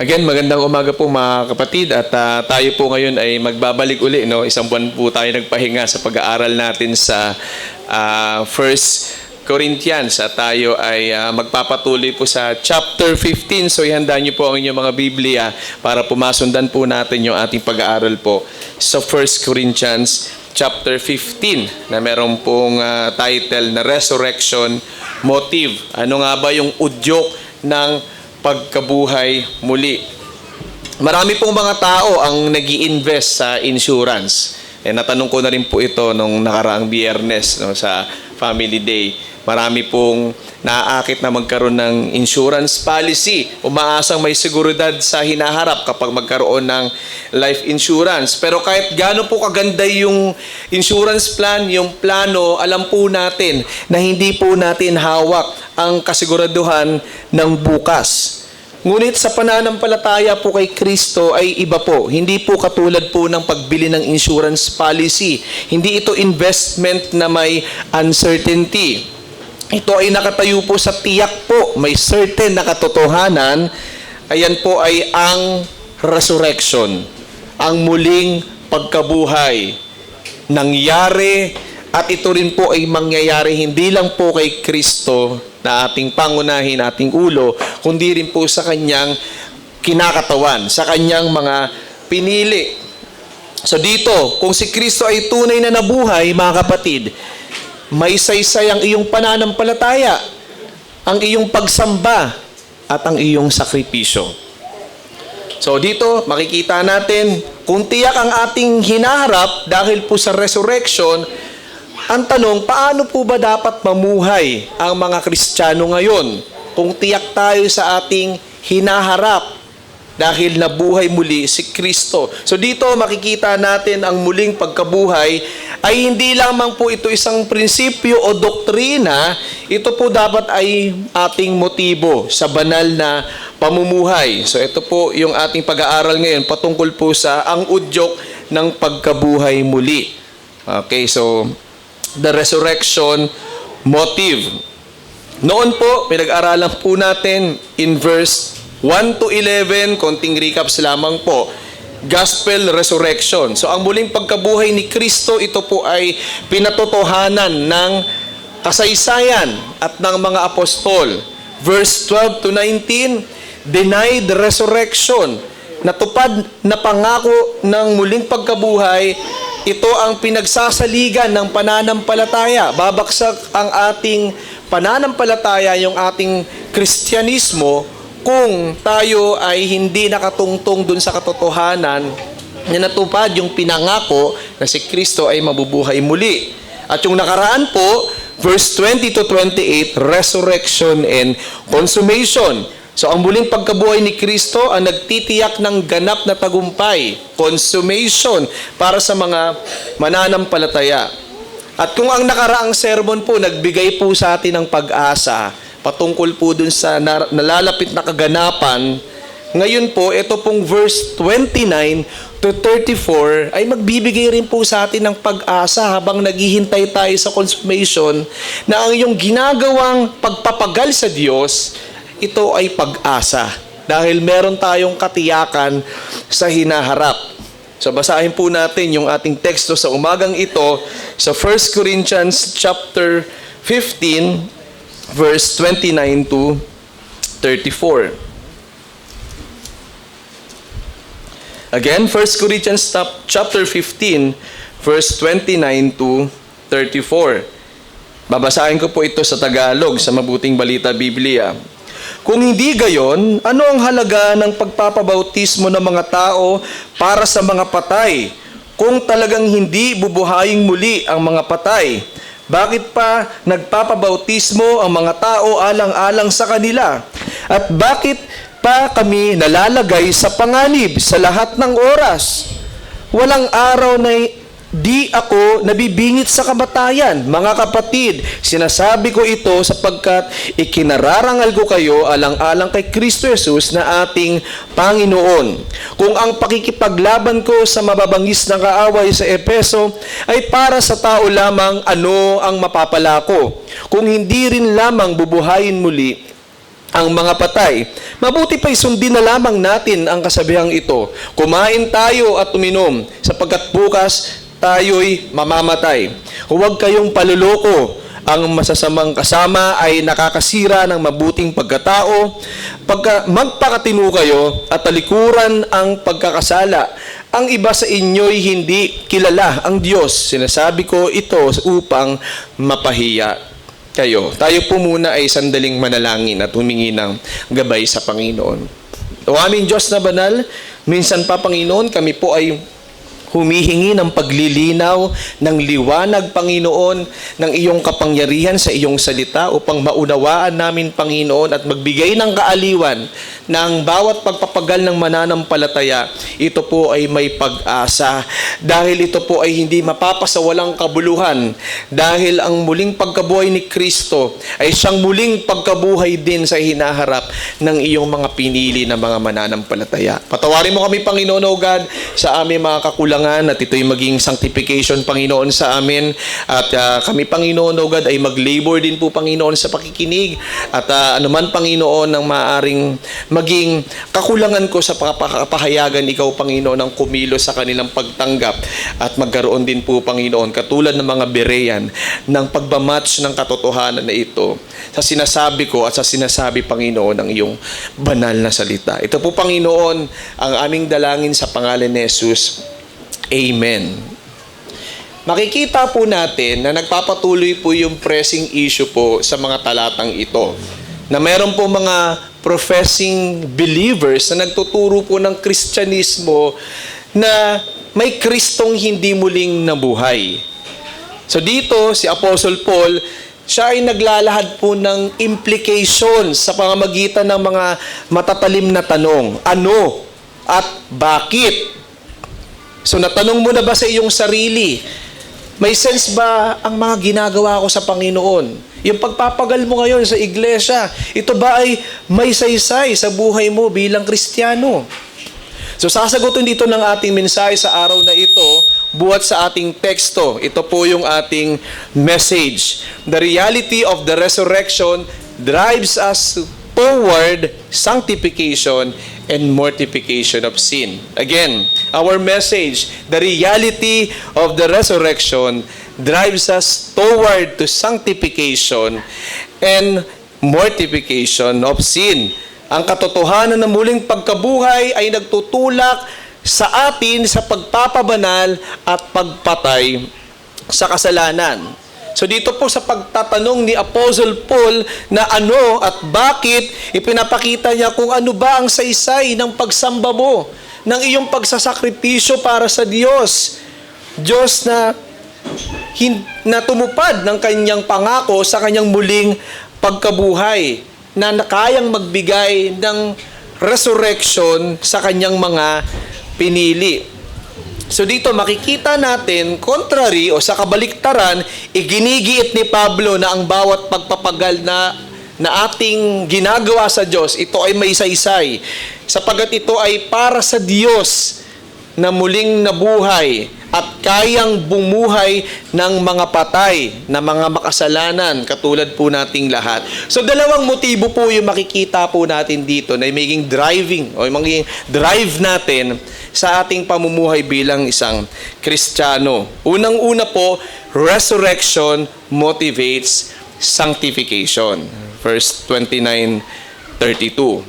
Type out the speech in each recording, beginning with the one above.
Again, magandang umaga po mga kapatid at tayo po ngayon ay magbabalik uli. No? Isang buwan po tayo nagpahinga sa pag-aaral natin sa 1 Corinthians at tayo ay magpapatuloy po sa chapter 15. So ihanda niyo po ang inyong mga Biblia para pumasundan po natin yung ating pag-aaral po sa 1 Corinthians chapter 15 na meron pong title na Resurrection Motive. Ano nga ba yung udyok ng pagkabuhay muli? Marami pong mga tao ang nag-i-invest sa insurance. Natanong ko na rin po ito nung nakaraang Biyernes sa Family Day. Marami pong naaakit na magkaroon ng insurance policy. Umaasang may seguridad sa hinaharap kapag magkaroon ng life insurance. Pero kahit gaano po kaganda yung insurance plan, yung plano, alam po natin na hindi po natin hawak ang kasiguraduhan ng bukas. Ngunit sa pananampalataya po kay Kristo ay iba po. Hindi po katulad po ng pagbili ng insurance policy. Hindi ito investment na may uncertainty. Ito ay nakatayo po sa tiyak po. May certain na katotohanan. Ayan po ay ang resurrection. Ang muling pagkabuhay. Nangyari at ito rin po ay mangyayari hindi lang po kay Kristo na ating pangunahin, ating ulo, kundi rin po sa kanyang kinakatawan, sa kanyang mga pinili. So dito, kung si Kristo ay tunay na nabuhay, mga kapatid, may saysay ang iyong pananampalataya, ang iyong pagsamba, at ang iyong sakripisyo. So dito, makikita natin, kung tiyak ang ating hinaharap dahil po sa resurrection, ang tanong, paano po ba dapat mamuhay ang mga Kristiyano ngayon kung tiyak tayo sa ating hinaharap dahil nabuhay muli si Kristo? So dito makikita natin ang muling pagkabuhay ay hindi lamang po ito isang prinsipyo o doktrina, ito po dapat ay ating motibo sa banal na pamumuhay. So ito po yung ating pag-aaral ngayon patungkol po sa ang udyok ng pagkabuhay muli. Okay, so the resurrection motive. Noon po, pinag-aralan po natin in verse 1 to 11, konting recaps lamang po, gospel resurrection. So ang muling pagkabuhay ni Kristo, ito po ay pinatotohanan ng kasaysayan at ng mga apostol. Verse 12 to 19, denied resurrection. Natupad na pangako ng muling pagkabuhay, ito ang pinagsasaligan ng pananampalataya. Babagsak ang ating pananampalataya, yung ating Kristyanismo, kung tayo ay hindi nakatungtong dun sa katotohanan na natupad yung pinangako na si Kristo ay mabubuhay muli. At yung nakaraan po, verse 20 to 28, resurrection and consummation. So, ang muling pagkabuhay ni Kristo ang nagtitiyak ng ganap na tagumpay, consummation, para sa mga mananampalataya. At kung ang nakaraang sermon po, nagbigay po sa atin ng pag-asa, patungkol po dun sa nalalapit na kaganapan, ngayon po, ito pong verse 29 to 34 ay magbibigay rin po sa atin ng pag-asa habang naghihintay tayo sa consummation na ang iyong ginagawang pagpapagal sa Diyos, ito ay pag-asa dahil meron tayong katiyakan sa hinaharap. So basahin po natin yung ating teksto sa umagang ito sa 1 Corinthians chapter 15 verse 29 to 34. Again, 1 Corinthians chapter 15 verse 29 to 34. Babasahin ko po ito sa Tagalog sa Mabuting Balita Biblia. Kung hindi gayon, ano ang halaga ng pagpapabautismo ng mga tao para sa mga patay? Kung talagang hindi bubuhayin muli ang mga patay, bakit pa nagpapabautismo ang mga tao alang-alang sa kanila? At bakit pa kami nalalagay sa panganib sa lahat ng oras? Walang araw na di ako nabibingit sa kamatayan. Mga kapatid, sinasabi ko ito sapagkat ikinararangal ko kayo alang-alang kay Kristo Jesus na ating Panginoon. Kung ang pakikipaglaban ko sa mababangis na kaaway sa Efeso ay para sa tao lamang, ano ang mapapala ko? Kung hindi rin lamang bubuhayin muli ang mga patay. Mabuti pa'y sundin na lamang natin ang kasabihang ito. Kumain tayo at uminom, sapagkat bukas tayo'y mamamatay. Huwag kayong paluloko. Ang masasamang kasama ay nakakasira ng mabuting pagkatao. Magpakatino kayo at talikuran ang pagkakasala. Ang iba sa inyo'y hindi kilala ang Diyos. Sinasabi ko ito upang mapahiya kayo. Tayo po muna ay sandaling manalangin at humingi ng gabay sa Panginoon. O aming Diyos na banal, minsan pa Panginoon, kami po ay humihingi ng paglilinaw, ng liwanag, Panginoon, ng iyong kapangyarihan sa iyong salita upang maunawaan namin, Panginoon, at magbigay ng kaaliwan ng bawat pagpapagal ng mananampalataya. Ito po ay may pag-asa dahil ito po ay hindi mapapasawalang kabuluhan dahil ang muling pagkabuhay ni Kristo ay siyang muling pagkabuhay din sa hinaharap ng iyong mga pinili na mga mananampalataya. Patawarin mo kami, Panginoon, O God, sa aming mga kakulangan at ito'y maging sanctification, Panginoon, sa amin. At kami, Panginoon, O God, ay mag-labor din po, Panginoon, sa pakikinig. At anuman, Panginoon, ang maaaring maging kakulangan ko sa pahayagan, ikaw, Panginoon, ang kumilos sa kanilang pagtanggap. At magkaroon din po, Panginoon, katulad ng mga Berean, ng pagbamatch ng katotohanan na ito sa sinasabi ko at sa sinasabi, Panginoon, ng iyong banal na salita. Ito po, Panginoon, ang aming dalangin sa pangalan ni Jesus. Amen. Makikita po natin na nagpapatuloy po yung pressing issue po sa mga talatang ito. Na meron po mga professing believers na nagtuturo po ng Kristyanismo na may Kristong hindi muling nabuhay. So dito, si Apostle Paul, siya ay naglalahad po ng implications sa pamamagitan ng mga matatalim na tanong. Ano at bakit? So natanong mo na ba sa iyong sarili, may sense ba ang mga ginagawa ko sa Panginoon? Yung pagpapagal mo ngayon sa iglesia, ito ba ay may saysay sa buhay mo bilang Kristiyano? So sasagutin dito ng ating mensahe sa araw na ito, buhat sa ating teksto. Ito po yung ating message. The reality of the resurrection drives us toward sanctification and mortification of sin. Again, our message, the reality of the resurrection drives us toward to sanctification and mortification of sin. Ang katotohanan ng muling pagkabuhay ay nagtutulak sa atin sa pagpapabanal at pagpatay sa kasalanan. So dito po sa pagtatanong ni Apostle Paul na ano at bakit, ipinapakita niya kung ano ba ang saysay ng pagsamba mo, ng iyong pagsasakripisyo para sa Diyos. Diyos na tumupad ng kanyang pangako sa kanyang muling pagkabuhay, na kayang magbigay ng resurrection sa kanyang mga pinili. So dito makikita natin, contrary o sa kabaliktaran, iginigiit ni Pablo na ang bawat pagpapagal na ating ginagawa sa Diyos, ito ay may saysay. Sapagat ito ay para sa Diyos na muling nabuhay at kayang bumuhay ng mga patay na mga makasalanan, katulad po nating lahat. So dalawang motibo po yung makikita po natin dito na maging driving o maging drive natin sa ating pamumuhay bilang isang Kristiyano. Unang-una po, resurrection motivates sanctification. Verse 29-32.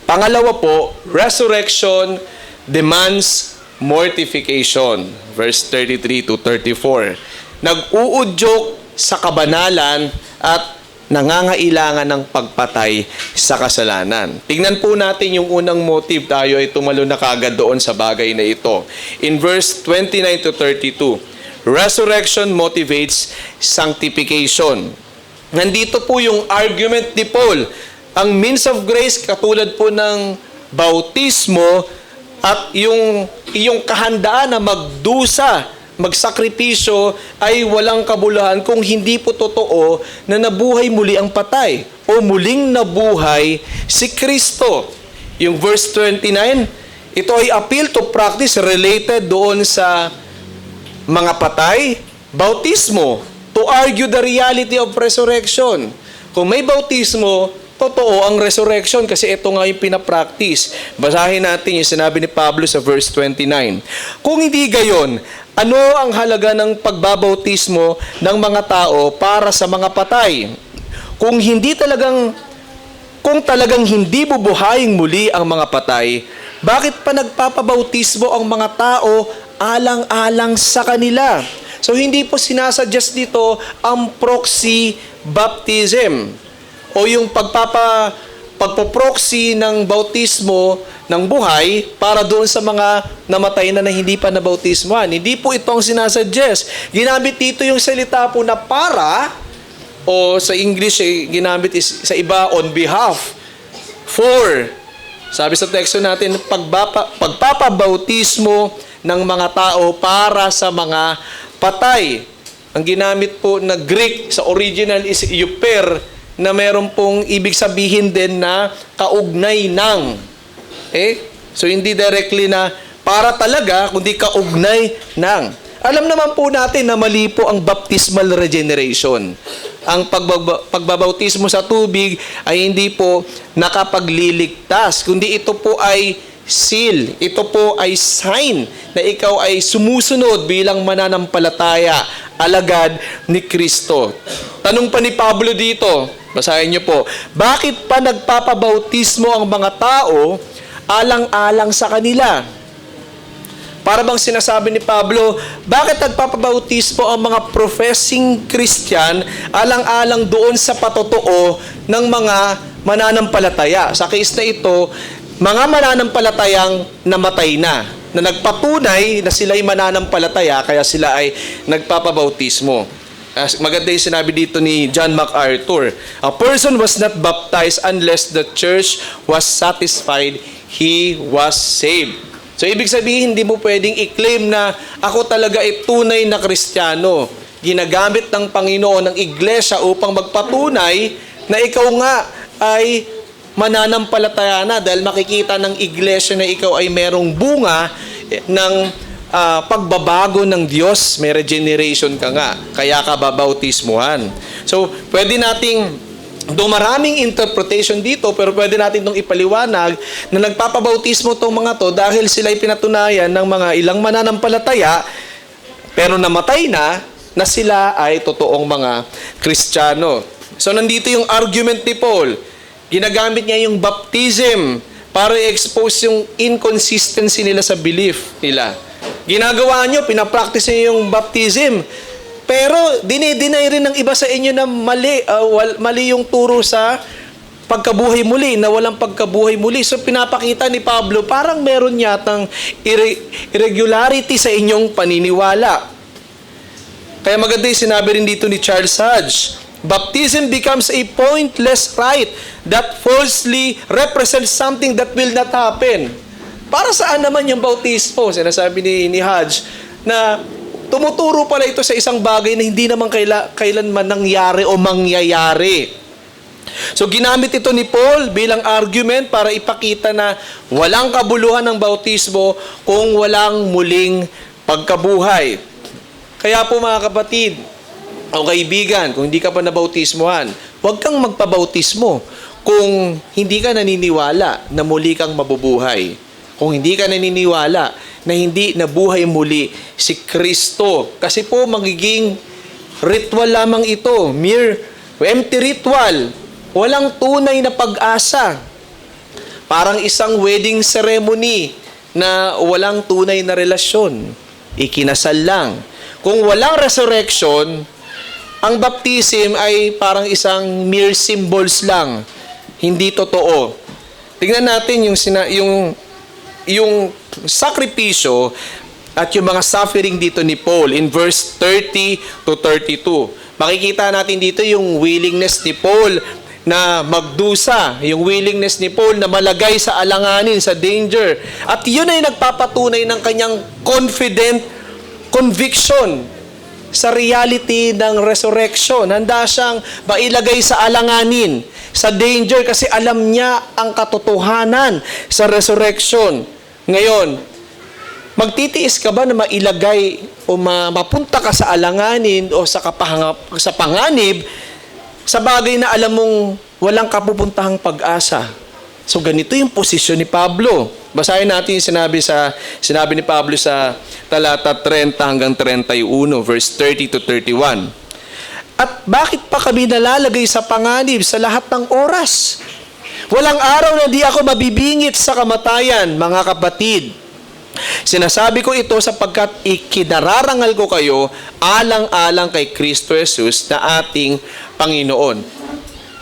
Pangalawa po, resurrection demands mortification. Verse 33-34. Nag-uudyok sa kabanalan at nangangailangan ng pagpatay sa kasalanan. Tingnan po natin yung unang motive, tayo ay tumalo na kagad doon sa bagay na ito. In verse 29-32, resurrection motivates sanctification. Nandito po yung argument ni Paul. Ang means of grace, katulad po ng bautismo at yung iyong kahandaan na magdusa, magsakripisyo ay walang kabuluhan kung hindi po totoo na nabuhay muli ang patay o muling nabuhay si Kristo. Yung verse 29, ito ay appeal to practice related doon sa mga patay, bautismo, to argue the reality of resurrection. Kung may bautismo, totoo ang resurrection kasi ito nga yung pinapractice. Basahin natin yung sinabi ni Pablo sa verse 29. Kung hindi gayon, ano ang halaga ng pagbabautismo ng mga tao para sa mga patay? Kung talagang hindi bubuhayin muli ang mga patay, bakit pa nagpapabautismo ang mga tao alang-alang sa kanila? So hindi po sinasuggest dito ang proxy baptism o yung pagpoproxy ng bautismo ng buhay para doon sa mga namatay na hindi pa nabautismohan. Hindi po ito ang sinasuggest. Ginamit dito yung salita po na para, o sa English ginamit sa iba on behalf, for. Sabi sa teksto natin, pagpapabautismo ng mga tao para sa mga patay. Ang ginamit po na Greek sa original is euper, na meron pong ibig sabihin din na kaugnay ng. So hindi directly na para talaga, kundi kaugnay ng. Alam naman po natin na mali po ang baptismal regeneration. Ang pagbabautismo sa tubig ay hindi po nakapagliligtas, kundi ito po ay seal. Ito po ay sign na ikaw ay sumusunod bilang mananampalataya, alagad ni Kristo. Tanong pa ni Pablo dito, basahin niyo po, bakit pa nagpapabautismo ang mga tao alang-alang sa kanila? Para bang sinasabi ni Pablo, bakit nagpapabautismo ang mga professing Christian alang-alang doon sa patotoo ng mga mananampalataya? Sa case na ito, mga mananampalatayang namatay na nagpatunay na sila'y mananampalataya, kaya sila ay nagpapabautismo. Maganda yung sinabi dito ni John MacArthur, a person was not baptized unless the church was satisfied he was saved. So, ibig sabihin, hindi mo pwedeng i-claim na ako talaga ay tunay na Kristiyano. Ginagamit ng Panginoon ng iglesia upang magpatunay na ikaw nga ay mananampalataya na dahil makikita ng iglesia na ikaw ay merong bunga ng pagbabago ng Diyos. May regeneration ka nga. Kaya ka babautismuhan. So, pwede nating maraming interpretation dito, pero pwede natin itong ipaliwanag na nagpapabautismo itong mga to dahil sila ay pinatunayan ng mga ilang mananampalataya pero namatay na sila ay totoong mga Kristiyano. So nandito yung argument ni Paul. Ginagamit niya yung baptism para i-expose yung inconsistency nila sa belief nila. Ginagawa nyo, pinapractice nyo yung baptism, pero dinideny rin ng iba sa inyo na mali yung turo sa pagkabuhay muli, na walang pagkabuhay muli. So pinapakita ni Pablo, parang meron yatang irregularity sa inyong paniniwala. Kaya maganda yung sinabi rin dito ni Charles Hodge, baptism becomes a pointless rite that falsely represents something that will not happen. Para saan naman yung bautismo? Sinasabi ni Hodge na tumuturo pala ito sa isang bagay na hindi naman kailanman nangyari o mangyayari. So ginamit ito ni Paul bilang argument para ipakita na walang kabuluhan ng bautismo kung walang muling pagkabuhay. Kaya po mga kapatid o kaibigan, kung hindi ka pa nabautismohan, huwag kang magpabautismo kung hindi ka naniniwala na muli kang mabubuhay. Kung hindi ka naniniwala na hindi nabuhay muli si Kristo. Kasi po magiging ritual lamang ito. Mere empty ritual. Walang tunay na pag-asa. Parang isang wedding ceremony na walang tunay na relasyon. Ikinasal lang. Kung walang resurrection, ang baptism ay parang isang mere symbols lang. Hindi totoo. Tingnan natin yung sakripisyo at yung mga suffering dito ni Paul in verse 30 to 32. Makikita natin dito yung willingness ni Paul na magdusa, yung willingness ni Paul na malagay sa alanganin, sa danger. At yun ay nagpapatunay ng kanyang confident conviction sa reality ng resurrection. Handa siyang mailagay sa alanganin, sa danger, kasi alam niya ang katotohanan sa resurrection. Ngayon, magtitiis ka ba na mailagay o mapunta ka sa alanganin o sa panganib sa bagay na alam mong walang kapupuntahang pag-asa. So ganito yung posisyon ni Pablo. Basahin natin yung sinabi ni Pablo sa talata 30 hanggang 31, verse 30 to 31. At bakit pa kami nalalagay sa panganib sa lahat ng oras? Walang araw na di ako mabibingit sa kamatayan, mga kapatid. Sinasabi ko ito sapagkat ikinararangal ko kayo alang-alang kay Kristo Jesus na ating Panginoon.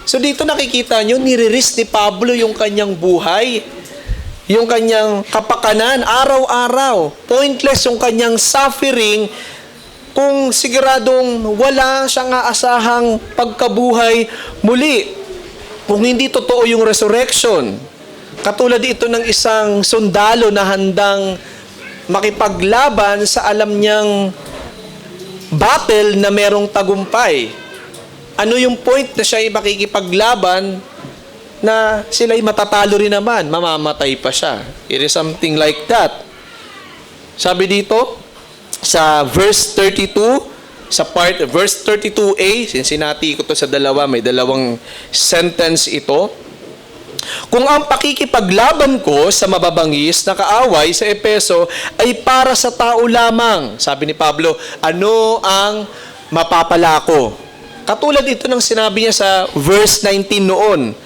So dito nakikita nyo, nire-risk ni Pablo yung kanyang buhay, yung kanyang kapakanan, araw-araw. Pointless yung kanyang suffering kung siguradong wala siyang aasahang pagkabuhay muli. Kung hindi totoo yung resurrection. Katulad ito ng isang sundalo na handang makipaglaban sa alam niyang battle na merong tagumpay. Ano yung point na siya ay makikipaglaban na sila'y matatalo rin naman, mamamatay pa siya? It is something like that. Sabi dito, sa verse 32, verse 32a, sinsinati ko to sa dalawa, may dalawang sentence ito. Kung ang pakikipaglaban ko sa mababangis na kaaway sa Epeso ay para sa tao lamang, sabi ni Pablo, ano ang mapapala ko? Katulad ito ng sinabi niya sa verse 19 noon,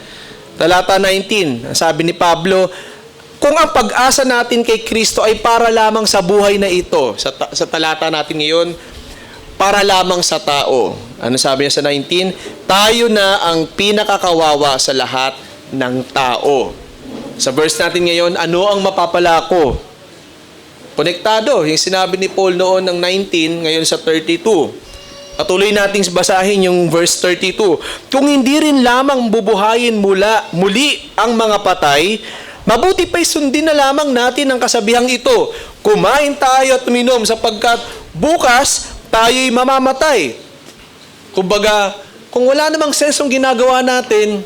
talata 19, sabi ni Pablo, kung ang pag-asa natin kay Kristo ay para lamang sa buhay na ito, sa talata natin ngayon, para lamang sa tao. Ano sabi niya sa 19? Tayo na ang pinakakawawa sa lahat ng tao. Sa verse natin ngayon, ano ang mapapala ko? Konektado, yung sinabi ni Paul noon ng 19, ngayon sa 32. Patuloy nating basahin yung verse 32. Kung hindi rin lamang bubuhayin muli ang mga patay, mabuti pa'y sundin na lamang natin ang kasabihang ito. Kumain tayo at uminom sapagkat bukas tayo'y mamamatay. Kumbaga, kung wala namang sensong ginagawa natin,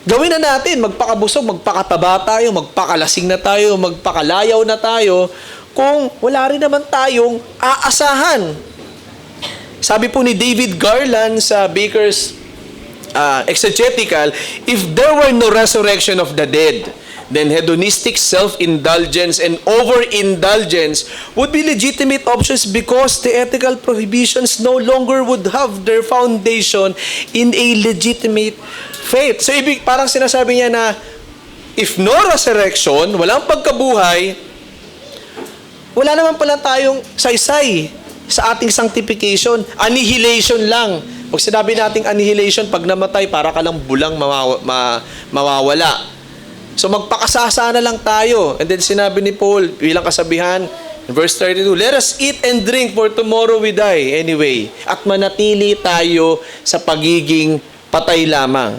gawin na natin, magpakabusog, magpakataba tayo, magpakalasing na tayo, magpakalayaw na tayo, kung wala rin naman tayong aasahan. Sabi po ni David Garland sa Baker's Exegetical, if there were no resurrection of the dead, then hedonistic self-indulgence and overindulgence would be legitimate options because the ethical prohibitions no longer would have their foundation in a legitimate faith. So, parang sinasabi niya na, if no resurrection, walang pagkabuhay, wala naman pala tayong saysay sa ating sanctification. Annihilation lang. Pag sinabi nating annihilation, pag namatay, para ka lang bulang mawawala. So magpakasasa na lang tayo. And then sinabi ni Paul, bilang kasabihan, in verse 32, let us eat and drink for tomorrow we die anyway. At manatili tayo sa pagiging patay lamang.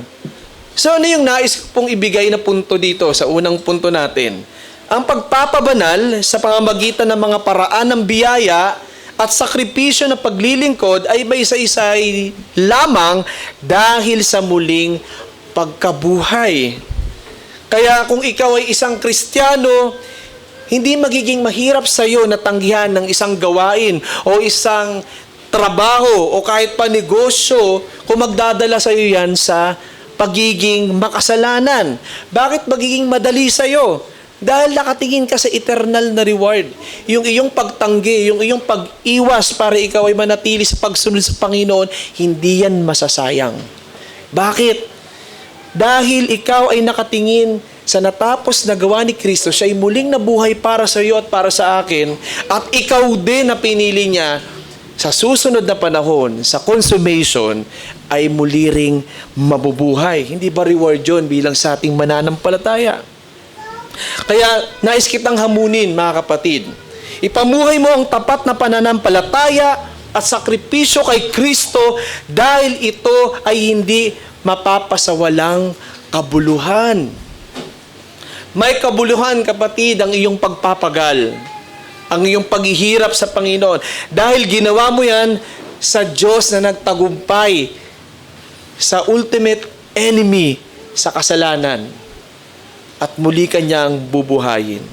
So ano yung nais pong ibigay na punto dito sa unang punto natin? Ang pagpapabanal sa pamamagitan ng mga paraan ng biyaya at sakripisyo na paglilingkod ay isa-isay lamang dahil sa muling pagkabuhay. Kaya kung ikaw ay isang Kristiyano, hindi magiging mahirap sa iyo na tanggihan ng isang gawain o isang trabaho o kahit pa negosyo kung magdadala sa iyo yan sa pagiging makasalanan. Bakit magiging madali sa iyo? Dahil nakatingin ka sa eternal na reward. Yung iyong pagtanggi, yung iyong pag-iwas para ikaw ay manatili sa pagsunod sa Panginoon, hindi yan masasayang. Bakit? Dahil ikaw ay nakatingin sa natapos na gawa ni Kristo, siya ay muling nabuhay para sa iyo at para sa akin, at ikaw din na pinili niya sa susunod na panahon, sa consummation, ay muli ring mabubuhay. Hindi ba reward yun bilang sa ating mananampalataya? Kaya nais kitang hamunin, mga kapatid. Ipamuhay mo ang tapat na pananampalataya at sakripisyo kay Kristo dahil ito ay hindi mapapasawalang kabuluhan. May kabuluhan, kapatid, ang iyong pagpapagal, ang iyong paghihirap sa Panginoon. Dahil ginawa mo yan sa Diyos na nagtagumpay sa ultimate enemy sa kasalanan. At muli kanyang bubuhayin.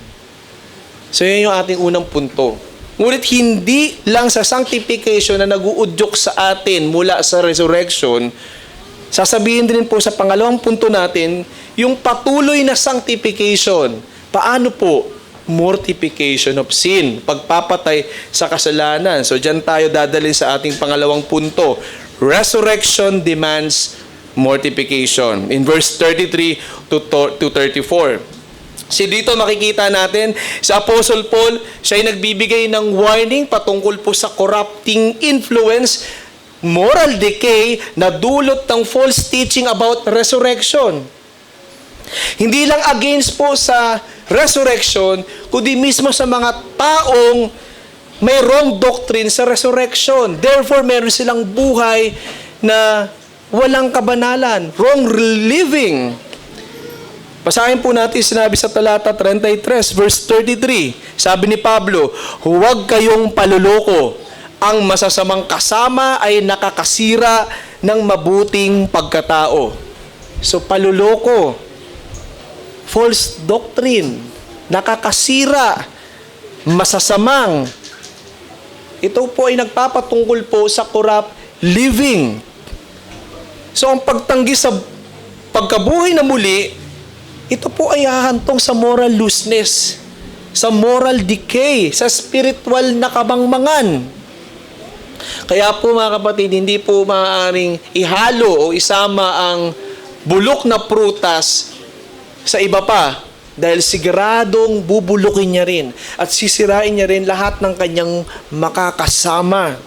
So, yun yung ating unang punto. Ngunit hindi lang sa sanctification na nag-uudyok sa atin mula sa resurrection, sasabihin din po sa pangalawang punto natin, yung patuloy na sanctification. Paano po? Mortification of sin. Pagpapatay sa kasalanan. So, dyan tayo dadalhin sa ating pangalawang punto. Resurrection demands mortification. In verse 33 to 34. Dito makikita natin, sa Apostle Paul, siya ay nagbibigay ng warning patungkol po sa corrupting influence, moral decay na dulot ng false teaching about resurrection. Hindi lang against po sa resurrection, kundi mismo sa mga taong may wrong doctrine sa resurrection. Therefore, meron silang buhay na walang kabanalan, wrong living. Basahin po natin sinabi sa talata 33, verse 33. Sabi ni Pablo, huwag kayong paluloko. Ang masasamang kasama ay nakakasira ng mabuting pagkatao. So, paluloko, false doctrine, nakakasira, masasamang. Ito po ay nagpapatungkol po sa corrupt living. So, ang pagtanggi sa pagkabuhay na muli, ito po ay hahantong sa moral looseness, sa moral decay, sa spiritual na kabangmangan. Kaya po mga kapatid, hindi po maaaring ihalo o isama ang bulok na prutas sa iba pa dahil siguradong bubulukin niya rin at sisirain niya rin lahat ng kanyang makakasama.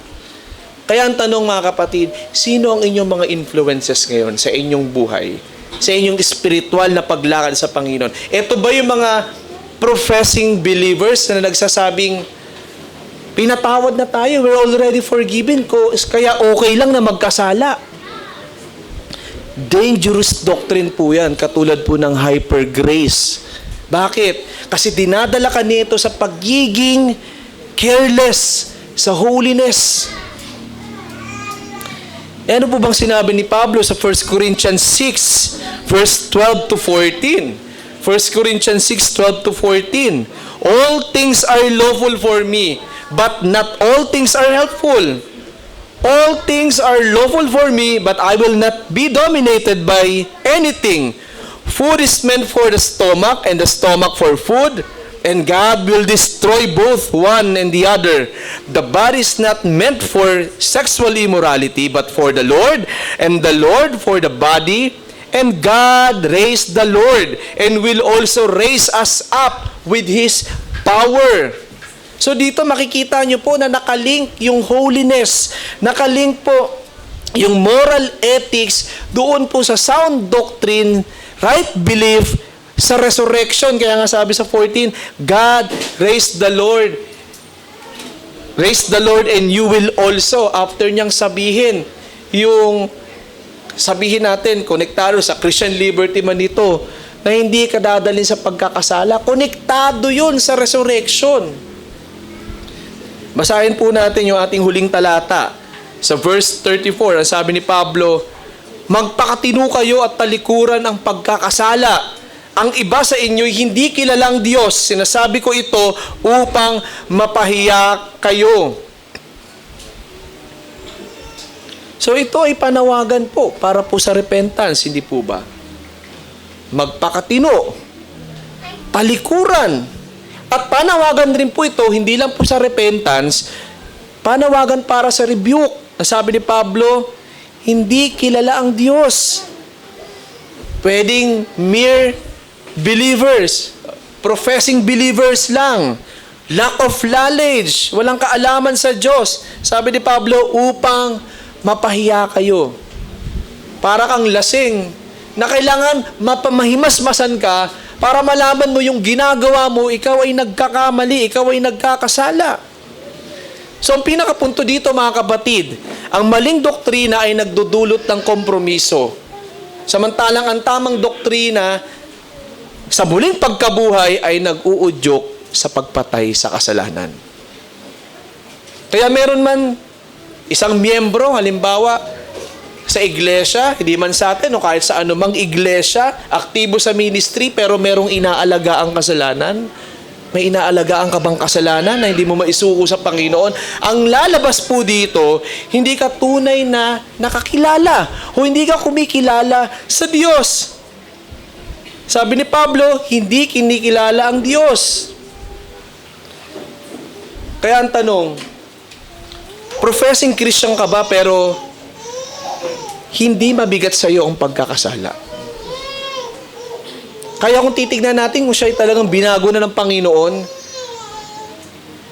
Kaya ang tanong mga kapatid, sino ang inyong mga influences ngayon sa inyong buhay? Sa inyong spiritual na paglakad sa Panginoon. Ito ba yung mga professing believers na nagsasabing, pinatawad na tayo, we're already forgiven, kaya okay lang na magkasala. Dangerous doctrine po yan, katulad po ng hyper grace. Bakit? Kasi dinadala ka nito sa pagiging careless sa holiness. Ano po bang sinabi ni Pablo sa 1 Corinthians 6, verse 12 to 14? 1 Corinthians 6, 12 to 14. All things are lawful for me, but not all things are helpful. All things are lawful for me, but I will not be dominated by anything. Food is meant for the stomach, and the stomach for food, and God will destroy both one and the other. The body is not meant for sexual immorality, but for the Lord, and the Lord for the body. And God raised the Lord, and will also raise us up with His power. So dito makikita nyo po na nakalink yung holiness, nakalink po yung moral ethics doon po sa sound doctrine, right belief, sa resurrection. Kaya nga sabi sa 14, God raised the Lord. Raise the Lord and you will also. After niyang sabihin, yung sabihin natin, konektado sa Christian liberty man ito, na hindi ka dadalhin sa pagkakasala, konektado yun sa resurrection. Basahin po natin yung ating huling talata. Sa verse 34, ang sabi ni Pablo, magpakatino kayo at talikuran ang pagkakasala. Ang iba sa inyo'y hindi kilalang Diyos. Sinasabi ko ito upang mapahiya kayo. So ito ay panawagan po para po sa repentance, hindi po ba? Magpakatino, talikuran. At panawagan rin po ito, hindi lang po sa repentance, panawagan para sa rebuke. Nasabi ni Pablo, hindi kilala ang Diyos. Pwedeng mere believers, professing believers lang, lack of knowledge, walang kaalaman sa Diyos. Sabi ni Pablo, upang mapahiya kayo. Para kang lasing, na kailangan mapamahimasmasan ka para malaman mo yung ginagawa mo, ikaw ay nagkakamali, ikaw ay nagkakasala. So ang pinakapunto dito mga kapatid, ang maling doktrina ay nagdudulot ng kompromiso. Samantalang ang tamang doktrina sa muling pagkabuhay ay nag-uudyok sa pagpatay sa kasalanan. Kaya meron man isang miyembro, halimbawa, sa iglesia, hindi man sa atin o kahit sa anumang iglesia, aktibo sa ministry pero merong inaalaga ang kasalanan, May inaalagaan ka bang kasalanan na hindi mo maisuko sa Panginoon? Ang lalabas po dito, hindi ka tunay na nakakilala o hindi ka kumikilala sa Diyos. Sabi ni Pablo, hindi kinikilala ang Diyos. Kaya ang tanong, professing Christian ka ba pero hindi mabigat sa iyo ang pagkakasala? Kaya kung titignan natin kung siya ay talagang binago na ng Panginoon,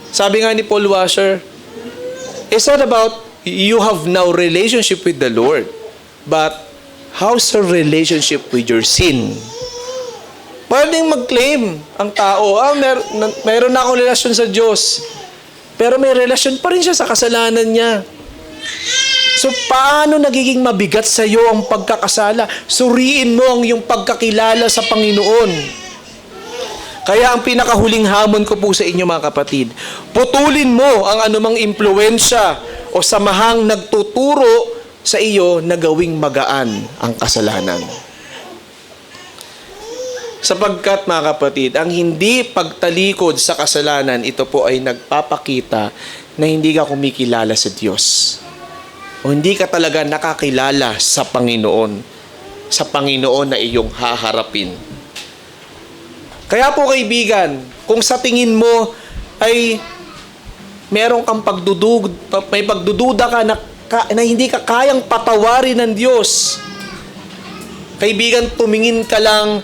sabi nga ni Paul Washer, it's not about you have now relationship with the Lord, but how's your relationship with your sin? Pwedeng mag-claim ang tao, mayroon na akong relasyon sa Diyos, pero may relasyon pa rin siya sa kasalanan niya. So, paano nagiging mabigat sa iyo ang pagkakasala? Suriin mo ang iyong pagkakilala sa Panginoon. Kaya ang pinakahuling hamon ko po sa inyo mga kapatid, putulin mo ang anumang impluensya o samahang nagtuturo sa iyo na gawing magaan ang kasalanan. Sapagkat mga kapatid, ang hindi pagtalikod sa kasalanan, ito po ay nagpapakita na hindi ka kumikilala sa Diyos. O hindi ka talaga nakakilala sa Panginoon na iyong haharapin. Kaya po kaibigan, kung sa tingin mo ay meron kang may pagdududa ka na hindi ka kayang patawarin ng Diyos, kaibigan, tumingin ka lang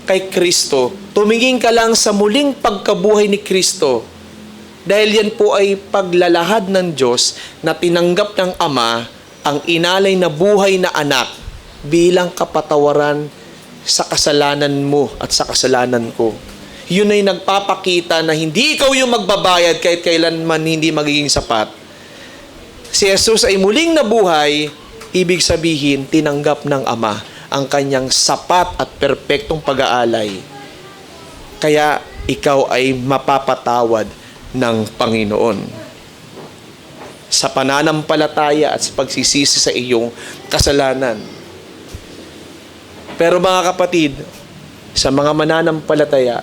kay Kristo. Tumingin ka lang sa muling pagkabuhay ni Kristo. Dahil yan po ay paglalahad ng Diyos na tinanggap ng Ama ang inalay na buhay na anak bilang kapatawaran sa kasalanan mo at sa kasalanan ko. Yun ay nagpapakita na hindi ikaw yung magbabayad kahit kailanman hindi magiging sapat. Si Jesus ay muling nabuhay, ibig sabihin tinanggap ng Ama ang kanyang sapat at perpektong pag-aalay. Kaya ikaw ay mapapatawad ng Panginoon sa pananampalataya at sa pagsisisi sa iyong kasalanan. Pero mga kapatid, sa mga mananampalataya,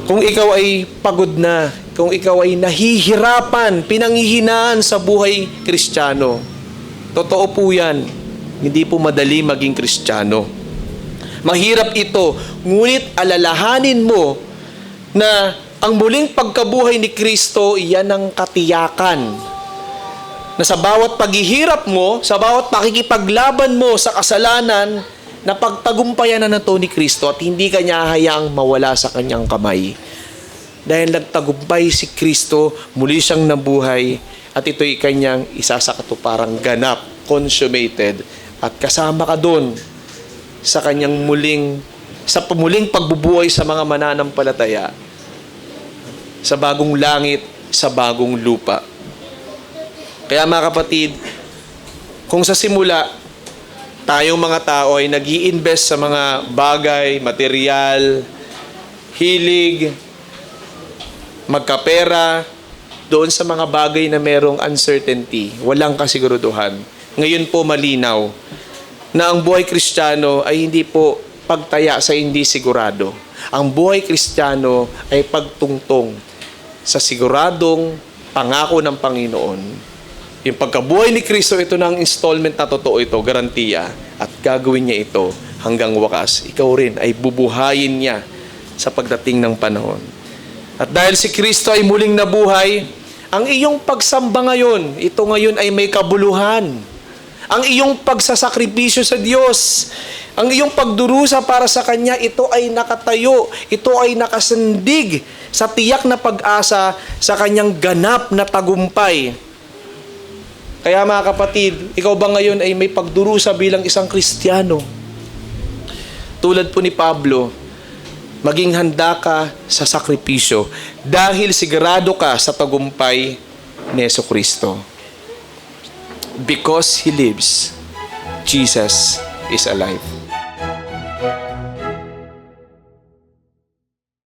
kung ikaw ay pagod na, kung ikaw ay nahihirapan, pinanghihinaan sa buhay Kristiyano, totoo po yan, hindi po madali maging Kristiyano. Mahirap ito, ngunit alalahanin mo na ang muling pagkabuhay ni Kristo, iyan ang katiyakan na sa bawat paghihirap mo, sa bawat pakikipaglaban mo sa kasalanan, na pagtagumpayan na ito ni Kristo at hindi ka niya hayaang mawala sa kanyang kamay. Dahil nagtagumpay si Kristo, muli siyang nabuhay at ito'y kanyang isa sa katuparang ganap, consummated, at kasama ka doon sa kanyang muling pagbubuhay sa mga mananampalataya, sa bagong langit, sa bagong lupa. Kaya mga kapatid, kung sa simula, tayong mga tao ay nag-i-invest sa mga bagay, material, hilig, magkapera, doon sa mga bagay na merong uncertainty, walang kasiguruduhan. Ngayon po malinaw na ang buhay Kristiyano ay hindi po pagtaya sa hindi sigurado. Ang buhay Kristiyano ay pagtungtong sa siguradong pangako ng Panginoon. Yung pagkabuhay ni Kristo, ito na ang installment na totoo ito, garantiya, at gagawin niya ito hanggang wakas. Ikaw rin ay bubuhayin niya sa pagdating ng panahon. At dahil si Kristo ay muling nabuhay, ang iyong pagsamba ngayon, ito ngayon ay may kabuluhan. Ang iyong pagsasakripisyo sa Diyos, ang iyong pagdurusa para sa Kanya, ito ay nakatayo, ito ay nakasandig sa tiyak na pag-asa sa Kanyang ganap na tagumpay. Kaya mga kapatid, ikaw ba ngayon ay may pagdurusa bilang isang Kristiyano? Tulad po ni Pablo, maging handa ka sa sakripisyo dahil sigurado ka sa tagumpay ni Jesucristo. Because He lives, Jesus is alive.